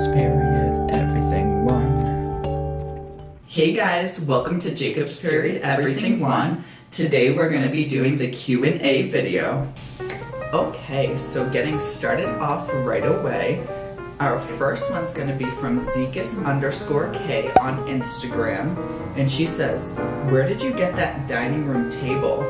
Jacob's period, everything one. Hey guys, welcome to Jacob's period, everything one. Today we're going to be doing the Q&A video. Okay, so getting started off right away. Our first one's going to be from Zekus_K on Instagram. And she says, where did you get that dining room table?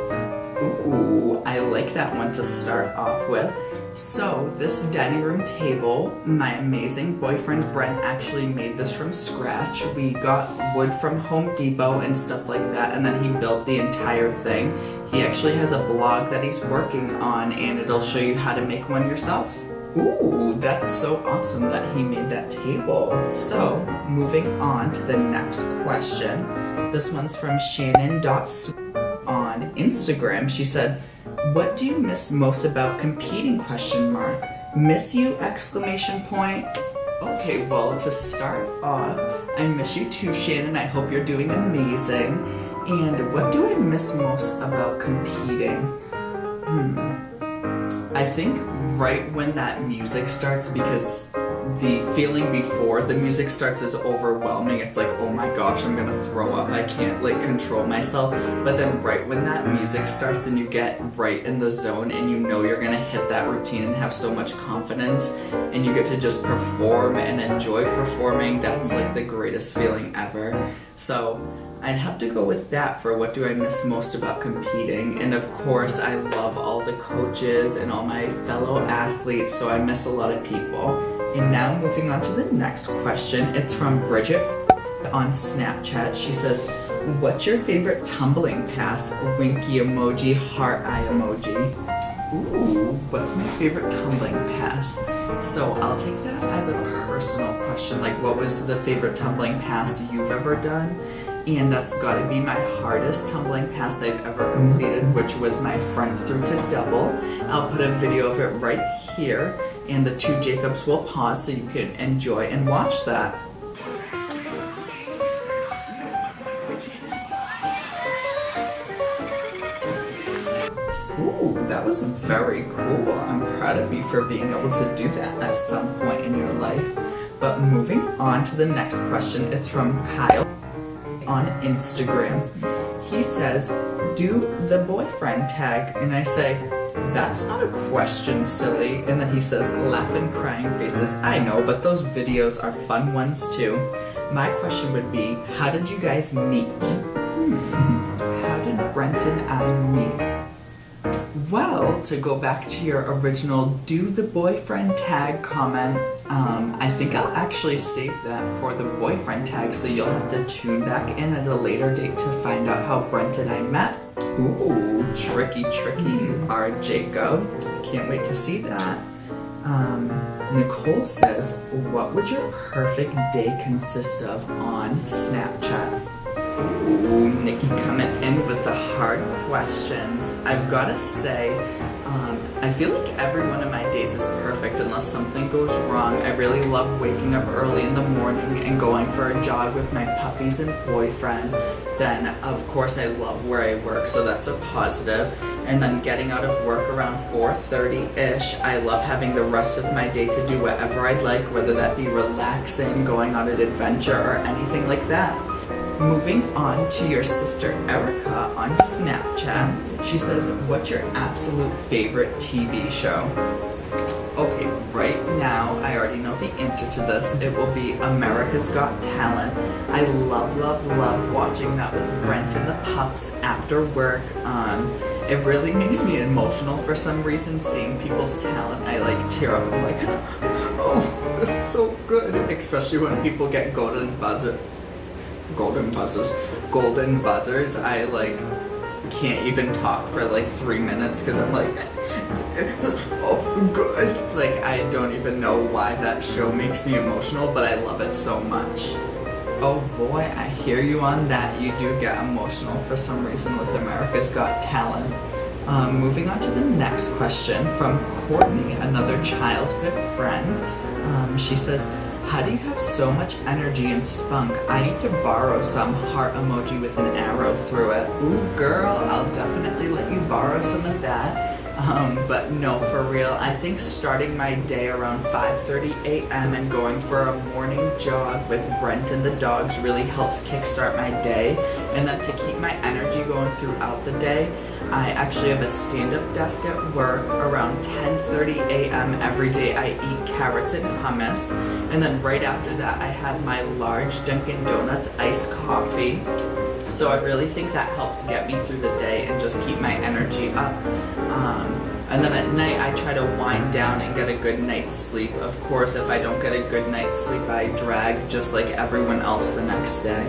Ooh, I like that one to start off with. So this dining room table, my amazing boyfriend Brent actually made this from scratch. We got wood from Home Depot and stuff like that, and then he built the entire thing. He actually has a blog that he's working on, and it'll show you how to make one yourself. Ooh, that's so awesome that he made that table. So, moving on to the next question. This one's from Shannon.Sweet on Instagram. She said, what do you miss most about competing, ? Miss you, ! Okay, well, to start off, I miss you too, Shannon. I hope you're doing amazing. And what do I miss most about competing? I think right when that music starts, because the feeling before the music starts is overwhelming. It's like, oh my gosh, I'm gonna throw up. I can't control myself. But then right when that music starts and you get right in the zone and you know you're gonna hit that routine and have so much confidence and you get to just perform and enjoy performing, that's the greatest feeling ever. So I'd have to go with that for what do I miss most about competing. And of course, I love all the coaches and all my fellow athletes, so I miss a lot of people. And now moving on to the next question. It's from Bridget on Snapchat. She says, what's your favorite tumbling pass? Winky emoji, heart eye emoji. Ooh, what's my favorite tumbling pass? So I'll take that as a personal question. What was the favorite tumbling pass you've ever done? And that's gotta be my hardest tumbling pass I've ever completed, which was my front through to double. I'll put a video of it right here, and the two Jacobs will pause so you can enjoy and watch that. Ooh, that was very cool. I'm proud of you for being able to do that at some point in your life. But moving on to the next question, it's from Kyle on Instagram. He says, do the boyfriend tag, and I say, that's not a question, silly. And then he says, laughing, crying faces. I know, but those videos are fun ones too. My question would be, how did you guys meet? How did Brent and I meet? Well, to go back to your original do the boyfriend tag comment, I think I'll actually save that for the boyfriend tag, so you'll have to tune back in at a later date to find out how Brent and I met. Ooh, tricky you are, Jacob. Can't wait to see that. Nicole says, what would your perfect day consist of on Snapchat? Ooh, Nikki coming in with the hard questions. I've gotta say, I feel like every one of my days is perfect unless something goes wrong. I really love waking up early in the morning and going for a jog with my puppies and boyfriend. Then, of course, I love where I work, so that's a positive. And then getting out of work around 4:30-ish, I love having the rest of my day to do whatever I'd like, whether that be relaxing, going on an adventure, or anything like that. Moving on to your sister Erica on Snapchat. She says, what's your absolute favorite TV show? Okay, right now, I already know the answer to this. It will be America's Got Talent. I love watching that with Brent and the pups after work. It really makes me emotional for some reason, seeing people's talent. I tear up. I'm like, oh, this is so good. Especially when people get golden buzzers. I can't even talk for 3 minutes because I'm it's so good. I don't even know why that show makes me emotional, but I love it so much. Oh boy, I hear you on that. You do get emotional for some reason with America's Got Talent. Moving on to the next question from Courtney, another childhood friend. She says, how do you have so much energy and spunk? I need to borrow some, heart emoji with an arrow through it. Ooh girl, I'll definitely let you borrow some of that. But no, for real, I think starting my day around 5:30 a.m. and going for a morning jog with Brent and the dogs really helps kickstart my day. And then to keep my energy going throughout the day, I actually have a stand-up desk at work. Around 10:30 a.m. every day I eat carrots and hummus. And then right after that I have my large Dunkin' Donuts iced coffee. So I really think that helps get me through the day and just keep my energy up. And then at night I try to wind down and get a good night's sleep. Of course, if I don't get a good night's sleep, I drag just like everyone else the next day.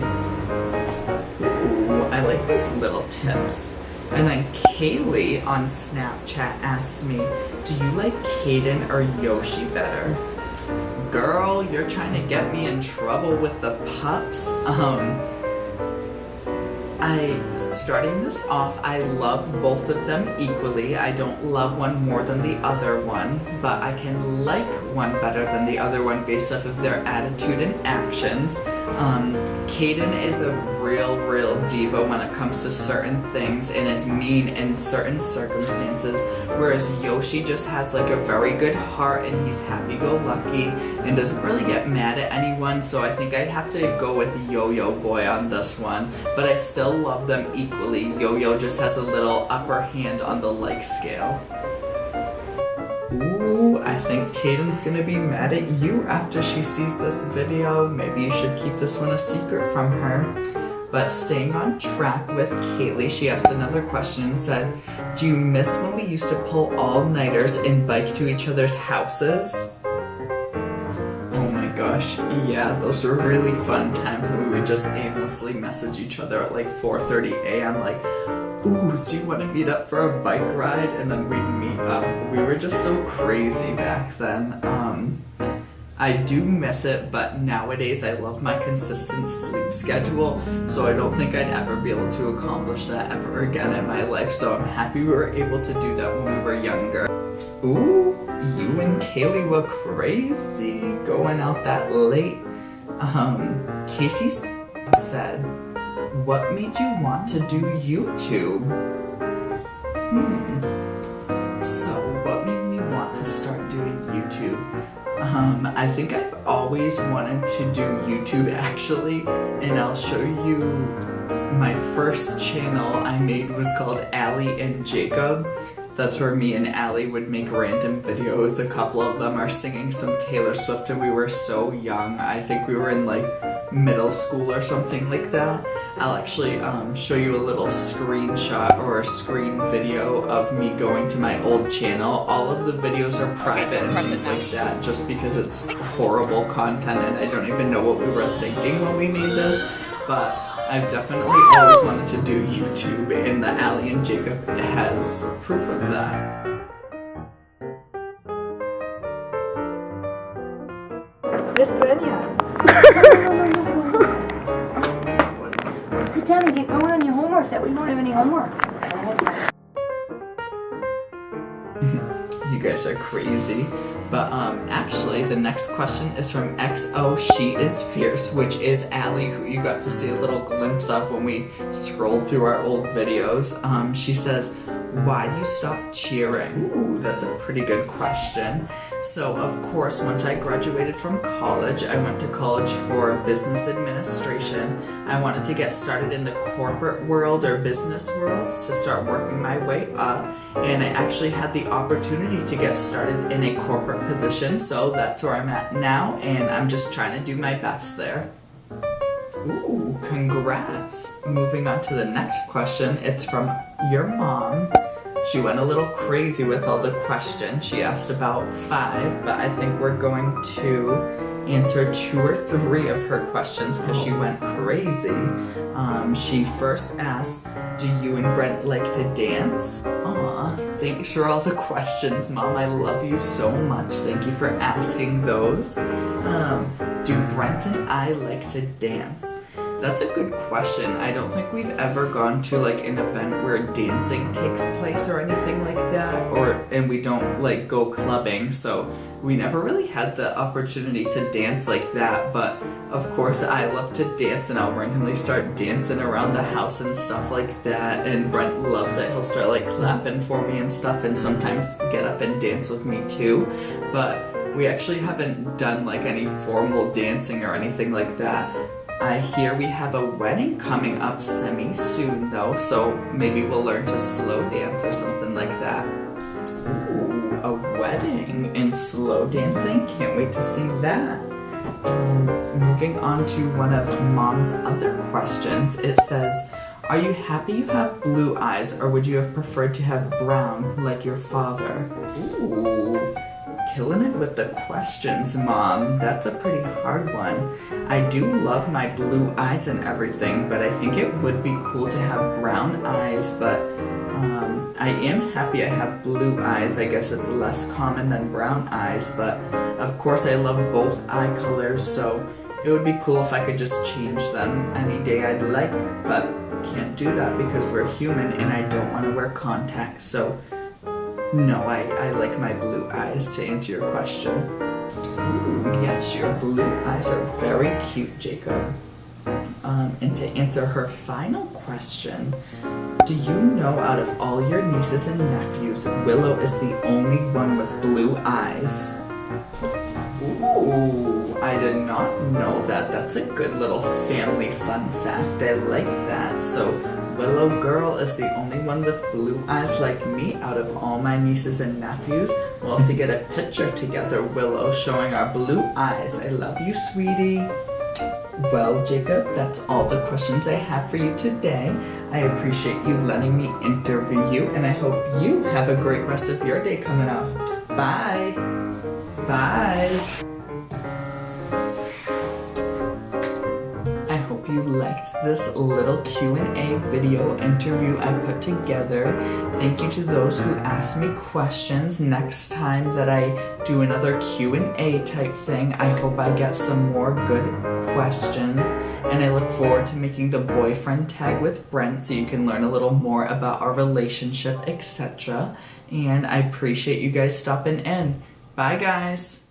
Ooh, I like these little tips. And then Kaylee on Snapchat asked me, do you like Caden or Yoshi better? Girl, you're trying to get me in trouble with the pups. Starting this off, I love both of them equally. I don't love one more than the other one, but I can like one better than the other one based off of their attitude and actions. Caden is a real diva when it comes to certain things and is mean in certain circumstances, whereas Yoshi just has like a very good heart and he's happy-go-lucky and doesn't really get mad at anyone, so I think I'd have to go with Yo-Yo Boy on this one, but I still love them equally. Yo-Yo just has a little upper hand on the like scale. Ooh, I think Caden's gonna be mad at you after she sees this video. Maybe you should keep this one a secret from her. But staying on track with Kaylee, she asked another question and said, do you miss when we used to pull all-nighters and bike to each other's houses? Oh my gosh, yeah, those were really fun times when we would just aimlessly message each other at like 4:30 a.m. like, ooh, do you want to meet up for a bike ride? And then we'd meet up. We were just so crazy back then. I do miss it, but nowadays I love my consistent sleep schedule, so I don't think I'd ever be able to accomplish that ever again in my life, so I'm happy we were able to do that when we were younger. Ooh, you and Kaylee were crazy going out that late. Casey said, what made you want to do YouTube? So what made me want to start doing YouTube? I think I've always wanted to do YouTube actually, and I'll show you my first channel I made was called Allie and Jacob. That's where me and Allie would make random videos. A couple of them are singing some Taylor Swift and we were so young. I think we were in like middle school or something like that. I'll actually show you a little screenshot or a screen video of me going to my old channel. All of the videos are private and things like that just because it's horrible content and I don't even know what we were thinking when we made this. But I've definitely always wanted to do YouTube, and the Allie and Jacob has proof of that. Miss Brenya. Sit down and get going on your homework. That we don't have any homework. You guys are crazy. But actually, the next question is from XO She Is Fierce, which is Allie, who you got to see a little glimpse of when we scrolled through our old videos. She says, why do you stop cheering? Ooh, that's a pretty good question. So, of course, once I graduated from college, I went to college for business administration. I wanted to get started in the corporate world or business world to start working my way up. And I actually had the opportunity to get started in a corporate position, so that's where I'm at now, and I'm just trying to do my best there. Ooh, congrats! Moving on to the next question, it's from your mom. She went a little crazy with all the questions. She asked about 5, but I think we're going to answer 2 or 3 of her questions because she went crazy. She first asked, do you and Brent like to dance? Aw, thanks for all the questions, Mom. I love you so much. Thank you for asking those. Do Brent and I like to dance? That's a good question. I don't think we've ever gone to like an event where dancing takes place or anything like that, and we don't like go clubbing, so we never really had the opportunity to dance like that. But of course I love to dance, and I'll randomly start dancing around the house and stuff like that, and Brent loves it. He'll start like clapping for me and stuff, and sometimes get up and dance with me too. But we actually haven't done like any formal dancing or anything like that. I hear we have a wedding coming up semi-soon though, so maybe we'll learn to slow dance or something like that. Ooh, a wedding and slow dancing? Can't wait to see that. Moving on to one of Mom's other questions, it says, are you happy you have blue eyes, or would you have preferred to have brown like your father? Ooh. Killing it with the questions, Mom. That's a pretty hard one. I do love my blue eyes and everything, but I think it would be cool to have brown eyes, but I am happy I have blue eyes. I guess it's less common than brown eyes, but of course I love both eye colors, so it would be cool if I could just change them any day I'd like, but can't do that because we're human and I don't want to wear contacts, so no, I like my blue eyes, to answer your question. Ooh, yes, your blue eyes are very cute, Jacob. And to answer her final question, do you know out of all your nieces and nephews, Willow is the only one with blue eyes? Ooh, I did not know that. That's a good little family fun fact. I like that. So Willow girl is the only one with blue eyes like me out of all my nieces and nephews. We'll have to get a picture together, Willow, showing our blue eyes. I love you, sweetie. Well, Jacob, that's all the questions I have for you today. I appreciate you letting me interview you, and I hope you have a great rest of your day coming up. Bye. Bye. You liked this little Q&A video interview I put together. Thank you to those who asked me questions. Next time that I do another Q&A type thing, I hope I get some more good questions, and I look forward to making the boyfriend tag with Brent so you can learn a little more about our relationship, etc. And I appreciate you guys stopping in. Bye guys.